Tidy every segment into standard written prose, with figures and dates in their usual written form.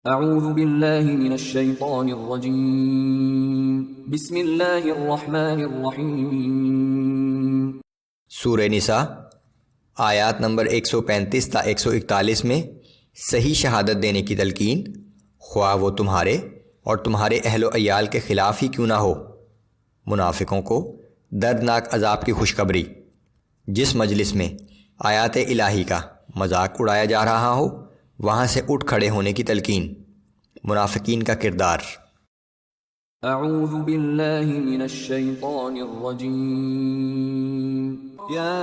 اعوذ باللہ من الشیطان الرجیم بسم اللہ الرحمن الرحیم۔ سورہ نساء آیات نمبر 135 تا 141 میں صحیح شہادت دینے کی تلقین، خواہ وہ تمہارے اور تمہارے اہل و عیال کے خلاف ہی کیوں نہ ہو۔ منافقوں کو دردناک عذاب کی خوشخبری۔ جس مجلس میں آیات الہی کا مذاق اڑایا جا رہا ہو وہاں سے اٹھ کھڑے ہونے کی تلقین۔ منافقین کا کردار۔ اعوذ باللہ من الشیطان الرجیم۔ یا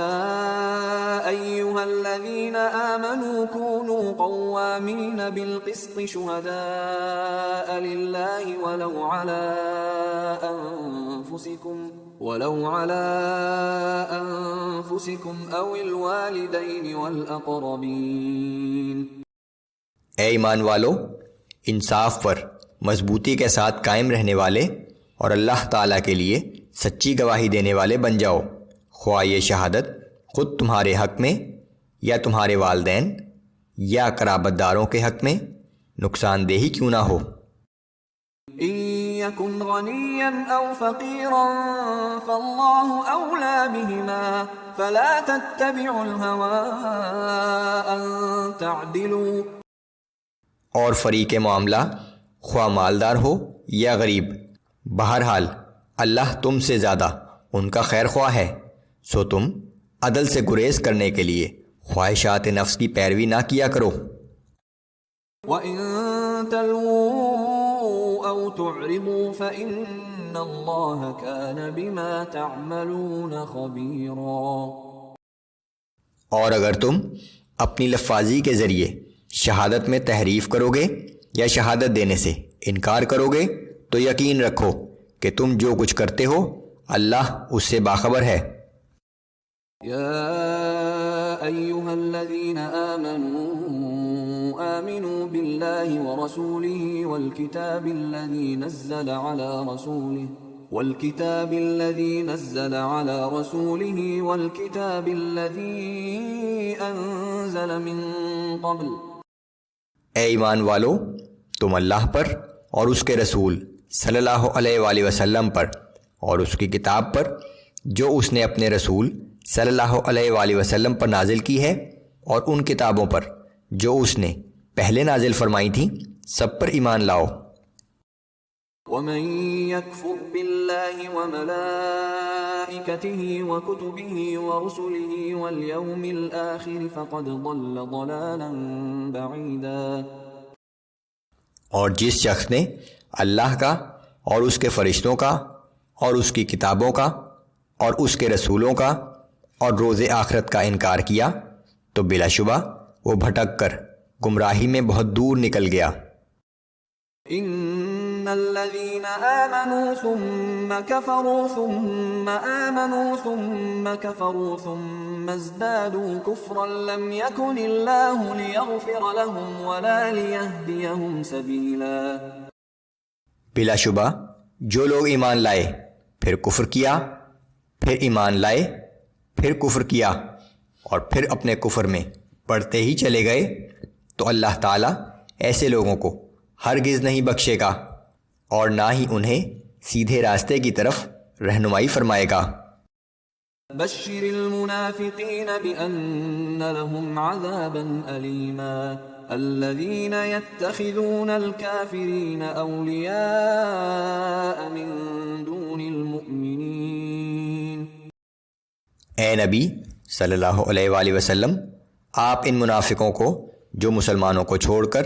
ایہا الذین آمنوا كونوا قوامین بالقسط شہداء للہ ولو علی انفسکم او الوالدین والاقربین۔ اے ایمان والو، انصاف پر مضبوطی کے ساتھ قائم رہنے والے اور اللہ تعالیٰ کے لیے سچی گواہی دینے والے بن جاؤ، خواہ یہ شہادت خود تمہارے حق میں یا تمہارے والدین یا قرابت داروں کے حق میں نقصان دہ کیوں نہ ہو۔ ان یکن غنیا او فقیرا فاللہ اولی بہما فلا تتبعوا الہوى ان تعدلوا۔ اور فریق معاملہ خواہ مالدار ہو یا غریب، بہرحال اللہ تم سے زیادہ ان کا خیر خواہ ہے، سو تم عدل سے گریز کرنے کے لیے خواہشات نفس کی پیروی نہ کیا کرو۔ وَإِن تَلْوُوا أَوْ تُعْرِضُوا فَإِنَّ اللَّهَ كَانَ بِمَا تَعْمَلُونَ خَبِيرًا۔ اور اگر تم اپنی لفاظی کے ذریعے شہادت میں تحریف کرو گے یا شہادت دینے سے انکار کرو گے تو یقین رکھو کہ تم جو کچھ کرتے ہو اللہ اس سے باخبر ہے۔ یا ایہا الذین آمنوا باللہ ورسولہ والکتاب الذی نزل علی رسولہ والکتاب الذی انزل من قبل۔ اے ایمان والو، تم اللہ پر اور اس کے رسول صلی اللہ علیہ وآلہ وسلم پر اور اس کی کتاب پر جو اس نے اپنے رسول صلی اللہ علیہ وآلہ وسلم پر نازل کی ہے، اور ان کتابوں پر جو اس نے پہلے نازل فرمائی تھیں، سب پر ایمان لاؤ۔ وَمَن يَكْفُرْ بِاللَّهِ وَمَلَائِكَتِهِ وَكُتُبِهِ وَرُسُلِهِ وَالْيَوْمِ الْآخِرِ فَقَدْ ضَلَّ ضَلَالًا بَعِيدًا۔ اور جس شخص نے اللہ کا اور اس کے فرشتوں کا اور اس کی کتابوں کا اور اس کے رسولوں کا اور روز آخرت کا انکار کیا تو بلا شبہ وہ بھٹک کر گمراہی میں بہت دور نکل گیا۔ ان الذين آمنوا ثم كفروا ثم آمنوا ثم كفروا ثم ازدادوا كفرا لم يكن الله ليغفر لهم ولا ليهديهم سبيلا۔ بلا شبہ جو لوگ ایمان لائے پھر کفر کیا، پھر ایمان لائے پھر کفر کیا اور پھر اپنے کفر میں بڑھتے ہی چلے گئے تو اللہ تعالیٰ ایسے لوگوں کو ہرگز نہیں بخشے گا اور نہ ہی انہیں سیدھے راستے کی طرف رہنمائی فرمائے گا۔ بشر المنافقین بأن لهم عذابا ألیما الذین يتخذون الكافرین اولیاء من دون المؤمنین۔ اے نبی صلی اللہ علیہ وآلہ وسلم، آپ ان منافقوں کو جو مسلمانوں کو چھوڑ کر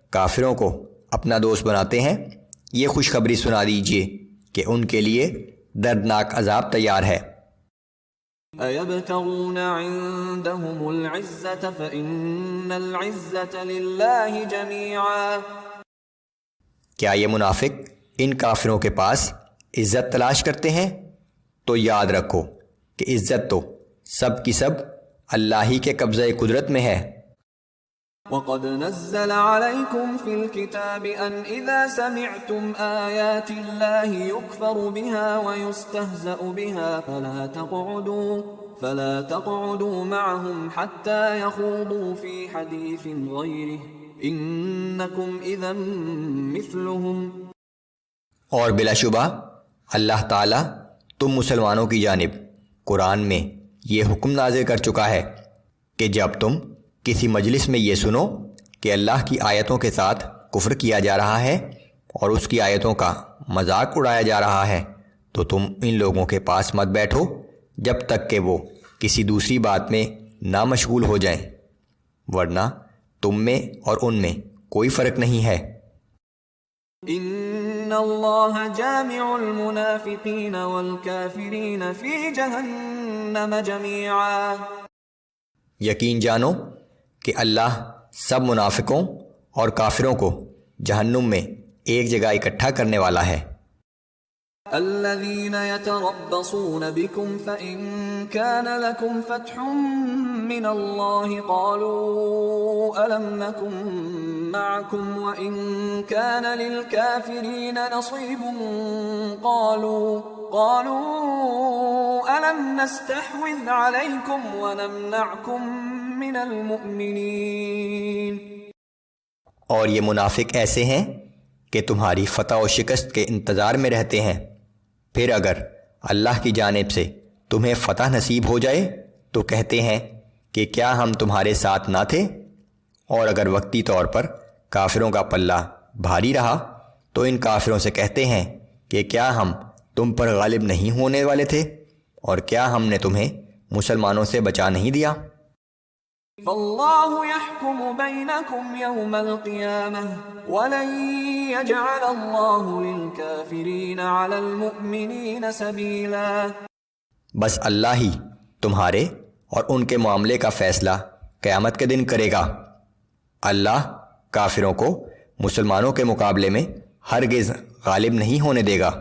کافروں کو اپنا دوست بناتے ہیں یہ خوشخبری سنا دیجئے کہ ان کے لیے دردناک عذاب تیار ہے۔ أَيَبْتَغُونَ عِندَهُمُ الْعِزَّةَ فَإِنَّ الْعِزَّةَ لِلَّهِ جَمِيعًا۔ کیا یہ منافق ان کافروں کے پاس عزت تلاش کرتے ہیں؟ تو یاد رکھو کہ عزت تو سب کی سب اللہ ہی کے قبضہ قدرت میں ہے۔ وَقَدْ نَزَّلَ عَلَيْكُمْ فِي الْكِتَابِ أَنْ إِذَا سَمِعْتُمْ آيَاتِ اللَّهِ يُكْفَرُ بِهَا وَيُسْتَهْزَأُ بِهَا فَلَا تَقْعُدُوا مَعَهُمْ حَتَّى يَخُوضُوا فِي حَدِيثٍ غَيْرِهِ إنكم إذا مثلهم. اور بلا شبہ اللہ تعالیٰ تم مسلمانوں کی جانب قرآن میں یہ حکم نازل کر چکا ہے کہ جب تم کسی مجلس میں یہ سنو کہ اللہ کی آیتوں کے ساتھ کفر کیا جا رہا ہے اور اس کی آیتوں کا مذاق اڑایا جا رہا ہے تو تم ان لوگوں کے پاس مت بیٹھو جب تک کہ وہ کسی دوسری بات میں نہ مشغول ہو جائیں، ورنہ تم میں اور ان میں کوئی فرق نہیں ہے۔ ان اللہ جامع المنافقین والکافرین فی جہنم جمیعا. یقین جانو کہ اللہ سب منافقوں اور کافروں کو جہنم میں ایک جگہ اکٹھا کرنے والا ہے۔ الذين يتربصون بكم فإن كان لكم فتح من الله قالوا ألم نكن معكم وإن كان للكافرين نصيب قالوا ألم نستحوذ عليكم ونمنعكم من المؤمنين. اور یہ منافق ایسے ہیں کہ تمہاری فتح و شکست کے انتظار میں رہتے ہیں، پھر اگر اللہ کی جانب سے تمہیں فتح نصیب ہو جائے تو کہتے ہیں کہ کیا ہم تمہارے ساتھ نہ تھے، اور اگر وقتی طور پر کافروں کا پلہ بھاری رہا تو ان کافروں سے کہتے ہیں کہ کیا ہم تم پر غالب نہیں ہونے والے تھے، اور کیا ہم نے تمہیں مسلمانوں سے بچا نہیں دیا۔ فاللہ يحکم بینکم یوم القیامة ولن یجعل اللہ للکافرین علی المؤمنین سبیلا. بس اللہ ہی تمہارے اور ان کے معاملے کا فیصلہ قیامت کے دن کرے گا۔ اللہ کافروں کو مسلمانوں کے مقابلے میں ہرگز غالب نہیں ہونے دے گا۔